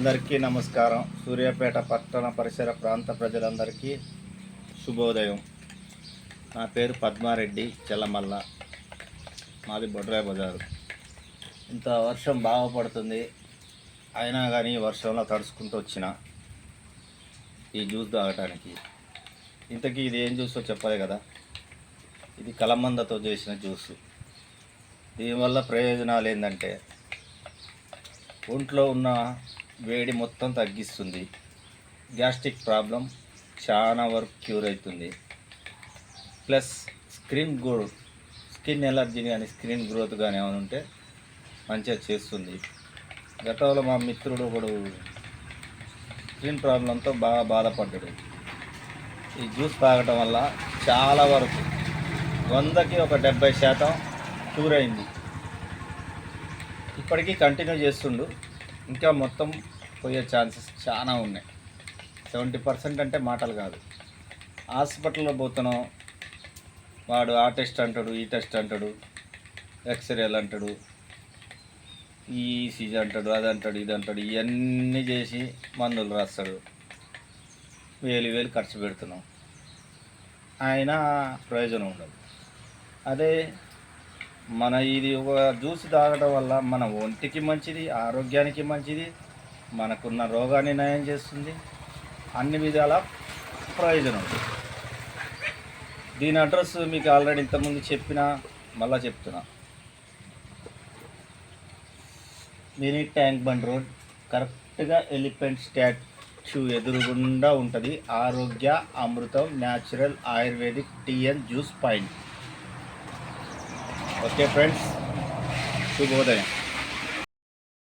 అందరికీ నమస్కారం. సూర్యాపేట పట్టణ పరిసర ప్రాంత ప్రజలందరికీ శుభోదయం. నా పేరు పద్మారెడ్డి చెల్లమల్ల, మాది బొడ్రాయి బజారు. ఇంత వర్షం బాగా పడుతుంది, అయినా కానీ వర్షంలో తడుచుకుంటూ వచ్చిన ఈ జ్యూస్ తాగటానికి. ఇంతకీ ఇది ఏం జ్యూసో చెప్పలే కదా. ఇది కలమందతో చేసిన జ్యూసు. దీనివల్ల ప్రయోజనాలు ఏంటంటే, ఒంట్లో ఉన్న వేడి మొత్తం తగ్గిస్తుంది. గ్యాస్ట్రిక్ ప్రాబ్లం చాలా వరకు క్యూర్ అవుతుంది. ప్లస్ స్కిన్ ఎలర్జీ కానీ స్కిన్ గ్రోత్ కానీ ఏమైనా ఉంటే మంచిగా చేస్తుంది. గతంలో మా మిత్రుడు ఒకడు స్కిన్ ప్రాబ్లంతో బాగా బాధపడ్డాడు. ఈ జ్యూస్ తాగటం వల్ల చాలా వరకు 100కి ఒక 70% క్యూర్ అయింది. ఇప్పటికీ కంటిన్యూ చేస్తుండు. ఇంకా మొత్తం పోయే ఛాన్సెస్ చాలా ఉన్నాయి. 70% అంటే మాటలు కాదు. హాస్పిటల్లో పోతున్నాం, వాడు ఆ టెస్ట్ అంటాడు, ఈ టెస్ట్ అంటాడు, ఎక్స్రేలు అంటాడు, ఈసీజీ అంటాడు, అది అంటాడు, ఇది అంటాడు. ఇవన్నీ చేసి మందులు రాస్తాడు. వేలు ఖర్చు పెడుతున్నాం, అయినా ప్రయోజనం ఉండదు. అదే ఇది ఒక జ్యూస్ తాగడం వల్ల మన ఒంటికి మంచిది, ఆరోగ్యానికి మంచిది, మనకున్న రోగాన్ని నయం చేస్తుంది, అన్ని విధాల ప్రయోజనం ఉంటుంది. దీని అడ్రస్ మీకు ఆల్రెడీ ఇంతకుముందు చెప్పినా, మళ్ళీ చెప్తున్నా. మినీ ట్యాంక్ బండ్ రోడ్, కరెక్ట్గా ఎలిఫెంట్ స్టాచ్యూ ఎదురుగుండా ఉంటుంది. ఆరోగ్య అమృతం న్యాచురల్ ఆయుర్వేదిక్ టీఎన్ జ్యూస్ పాయింట్. ఓకే ఫ్రెండ్స్, శుభోదయం.